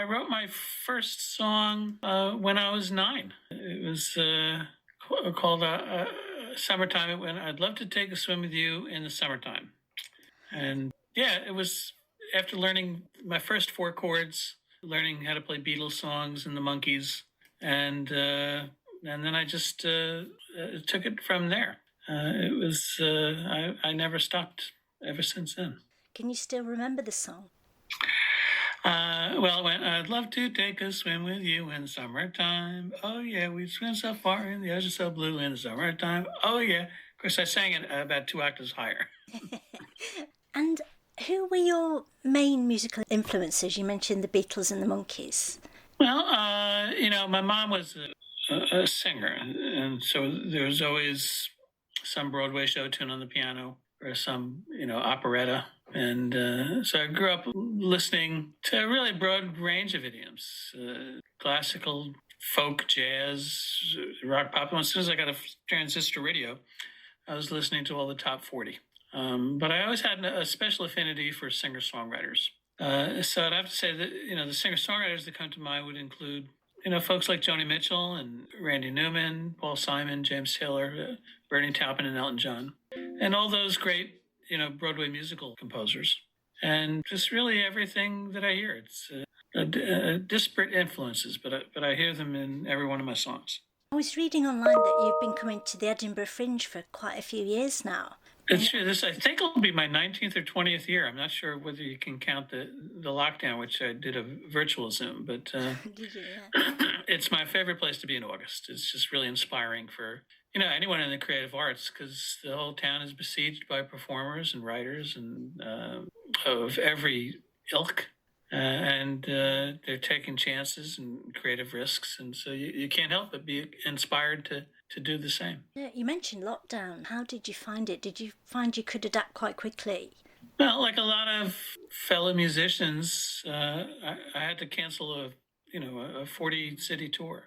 wrote my first song when I was 9. It was called "Summertime." When I'd love to take a swim with you in the summertime, and yeah, it was after learning my first 4 chords, learning how to play Beatles songs and the Monkees, and then I just took it from there. It was I never stopped ever since then. Can you still remember the song? Well, when I'd love to take a swim with you in summertime. Oh yeah, we swim so far in the ocean so blue in the summertime. Oh yeah. Of course, I sang it about 2 octaves higher. And who were your main musical influences? You mentioned the Beatles and the Monkees. Well, my mom was a singer, and so there was always some Broadway show tune on the piano or some, operetta. And so I grew up listening to a really broad range of idioms, classical, folk, jazz, rock, pop. And as soon as I got a transistor radio, I was listening to all the top 40. But I always had a special affinity for singer-songwriters. So I'd have to say that, the singer-songwriters that come to mind would include, folks like Joni Mitchell and Randy Newman, Paul Simon, James Taylor, Bernie Taupin, and Elton John, and all those great, Broadway musical composers. And just really everything that I hear. It's disparate influences, but I hear them in every one of my songs. I was reading online that you've been coming to the Edinburgh Fringe for quite a few years now. It's true. This, I think, will be my 19th or 20th year. I'm not sure whether you can count the lockdown, which I did a virtual Zoom, but Did you? Yeah. it's my favorite place to be in August. It's just really inspiring for, anyone in the creative arts, because the whole town is besieged by performers and writers and of every ilk. And they're taking chances and creative risks. And so you can't help but be inspired to do the same. Yeah, you mentioned lockdown. How did you find it? Did you find you could adapt quite quickly? Well, like a lot of fellow musicians, I had to cancel a 40-city tour.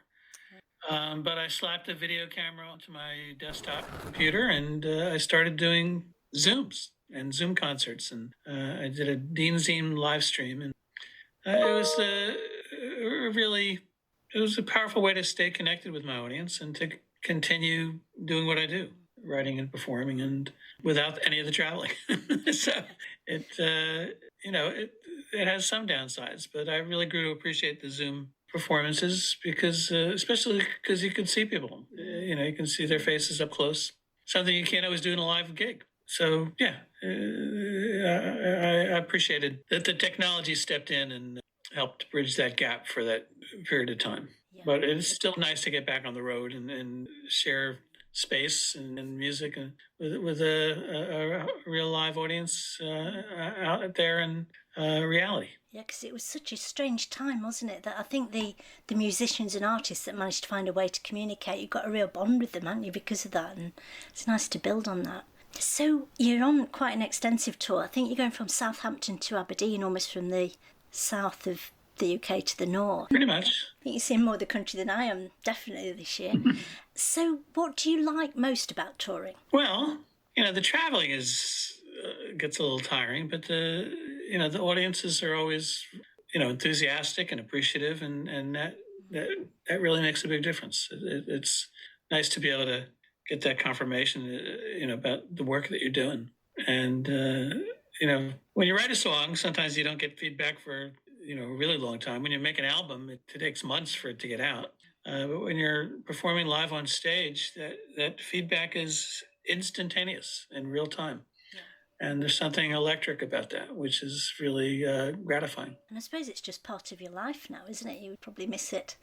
But I slapped a video camera onto my desktop computer and I started doing Zooms and Zoom concerts. And I did a Dean Zine live stream. And it was it was a powerful way to stay connected with my audience and to continue doing what I do, writing and performing, and without any of the traveling. So it has some downsides, but I really grew to appreciate the Zoom performances because, especially because you can see people, you can see their faces up close, something you can't always do in a live gig. So yeah, I appreciated that the technology stepped in and helped bridge that gap for that period of time. Yeah. But it's still nice to get back on the road and share space and music and with a real live audience out there in reality. Yeah, because it was such a strange time, wasn't it? That I think the musicians and artists that managed to find a way to communicate, you've got a real bond with them, haven't you, because of that? And it's nice to build on that. So you're on quite an extensive tour. I think you're going from Southampton to Aberdeen, almost from the south of the UK to the north. Pretty much. I think you're seeing more of the country than I am, definitely this year. So what do you like most about touring? Well, the traveling gets a little tiring, but the audiences are always, enthusiastic and appreciative, and that really makes a big difference. It's nice to be able to get that confirmation, about the work that you're doing. And, when you write a song, sometimes you don't get feedback for, a really long time. When you make an album, it takes months for it to get out. But when you're performing live on stage, that feedback is instantaneous in real time. Yeah. And there's something electric about that, which is really gratifying. And I suppose it's just part of your life now, isn't it? You would probably miss it.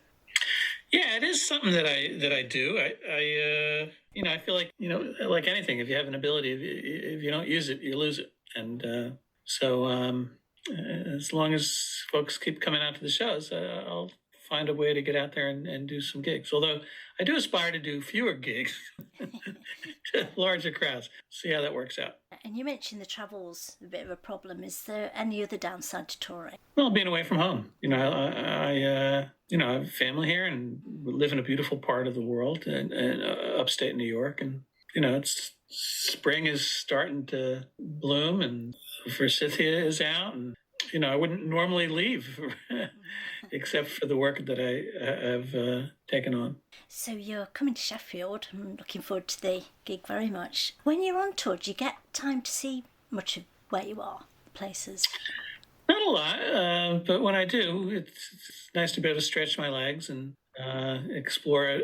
Yeah, it is something that I do. I feel like, like anything, if you have an ability, if you don't use it, you lose it. And so as long as folks keep coming out to the shows, I'll find a way to get out there and do some gigs. Although I do aspire to do fewer gigs, to larger crowds. See how that works out. And you mentioned the travel's a bit of a problem. Is there any other downside to touring? Well, being away from home. I have family here and live in a beautiful part of the world, and upstate New York, and it's spring is starting to bloom, and forsythia is out, and I wouldn't normally leave except for the work that I have taken on. So you're coming to Sheffield. I'm looking forward to the gig very much. When you're on tour, do you get time to see much of where you are, places? Not a lot, but when I do, it's nice to be able to stretch my legs and explore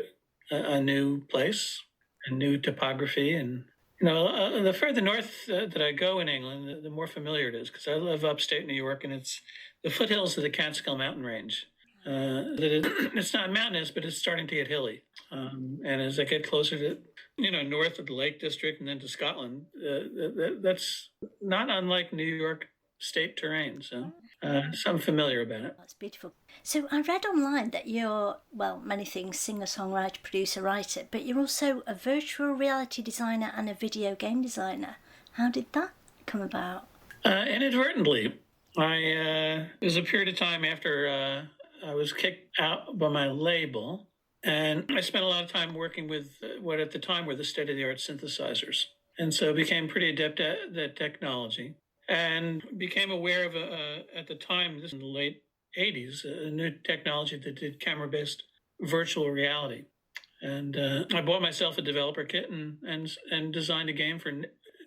a new place, a new topography. And, the further north that I go in England, the more familiar it is, because I live upstate New York, and it's the foothills of the Catskill Mountain Range. It's not mountainous, but it's starting to get hilly. And as I get closer to, north of the Lake District and then to Scotland, that's not unlike New York state terrain. So I'm familiar about it. That's beautiful. So I read online that you're, well, many things, singer, songwriter, producer, writer, but you're also a virtual reality designer and a video game designer. How did that come about? Inadvertently. There was a period of time after I was kicked out by my label, and I spent a lot of time working with what at the time were the state-of-the-art synthesizers. And so became pretty adept at that technology, and became aware of, at the time, this in the late 80s, a new technology that did camera-based virtual reality. And I bought myself a developer kit and designed a game for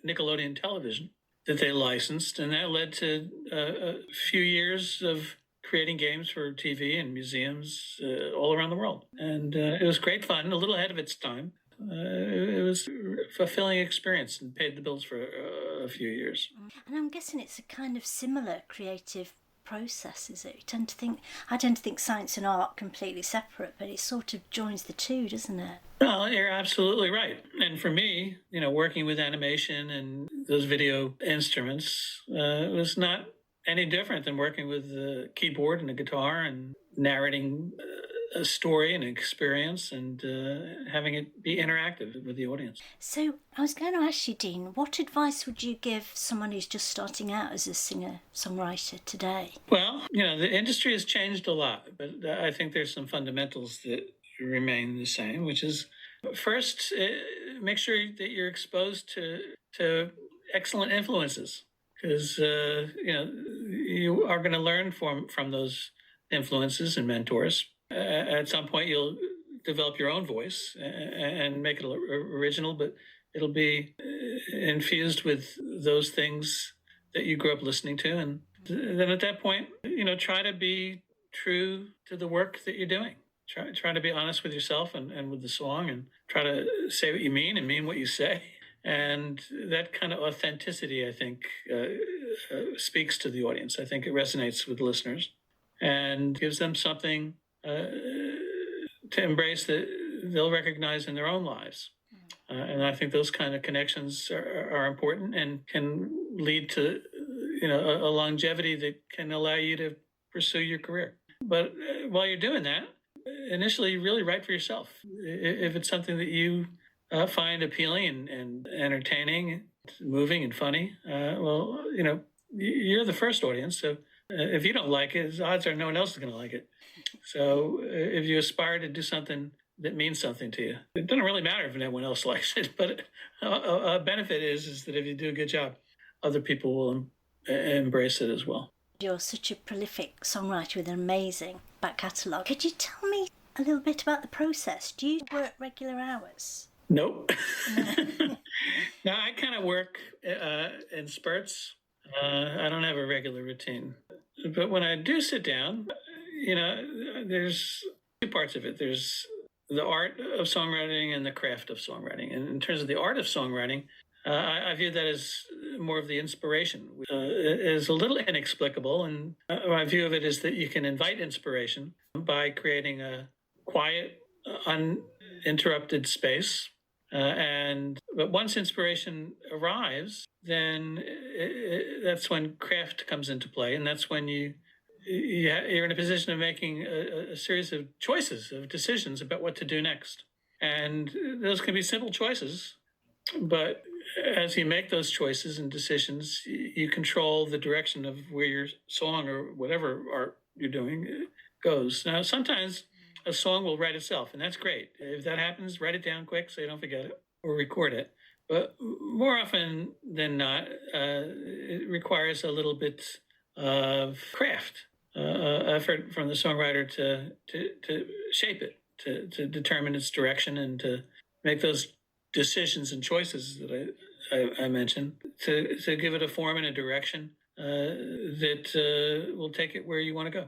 Nickelodeon Television that they licensed, and that led to a few years of creating games for TV and museums all around the world. And it was great fun, a little ahead of its time. It was a fulfilling experience and paid the bills for a few years. And I'm guessing it's a kind of similar creative process, is it? I tend to think science and art completely separate, but it sort of joins the two, doesn't it? Well, you're absolutely right. And for me, working with animation and those video instruments was not any different than working with a keyboard and a guitar and narrating a story and an experience and having it be interactive with the audience. So I was going to ask you, Dean, what advice would you give someone who's just starting out as a singer-songwriter today? Well, the industry has changed a lot, but I think there's some fundamentals that remain the same, which is first, make sure that you're exposed to excellent influences, because you are going to learn from those influences and mentors. At some point, you'll develop your own voice and make it original, but it'll be infused with those things that you grew up listening to. And then at that point, try to be true to the work that you're doing. Try to be honest with yourself and with the song, and try to say what you mean and mean what you say. And that kind of authenticity, I think, speaks to the audience. I think it resonates with listeners and gives them something to embrace that they'll recognize in their own lives. And I think those kind of connections are important and can lead to, a longevity that can allow you to pursue your career. But while you're doing that, initially really write for yourself. If it's something that you find appealing and entertaining, moving and funny, you're the first audience. So if you don't like it, odds are no one else is going to like it. So if you aspire to do something that means something to you, it doesn't really matter if no one else likes it, but a benefit is that if you do a good job, other people will embrace it as well. You're such a prolific songwriter with an amazing back catalogue. Could you tell me a little bit about the process? Do you work regular hours? Nope. No, I kind of work in spurts. I don't have a regular routine. But when I do sit down, there's two parts of it. There's the art of songwriting and the craft of songwriting. And in terms of the art of songwriting, I view that as more of the inspiration. It is a little inexplicable, and my view of it is that you can invite inspiration by creating a quiet, uninterrupted space. But once inspiration arrives, then that's when craft comes into play, and that's when you're in a position of making a series of choices, of decisions about what to do next. And those can be simple choices, but as you make those choices and decisions, you control the direction of where your song or whatever art you're doing goes. Now, sometimes a song will write itself, and that's great. If that happens, write it down quick so you don't forget it, or record it. But more often than not, it requires a little bit of craft effort from the songwriter to shape it, to determine its direction, and to make those decisions and choices that I mentioned, to give it a form and a direction that will take it where you want to go.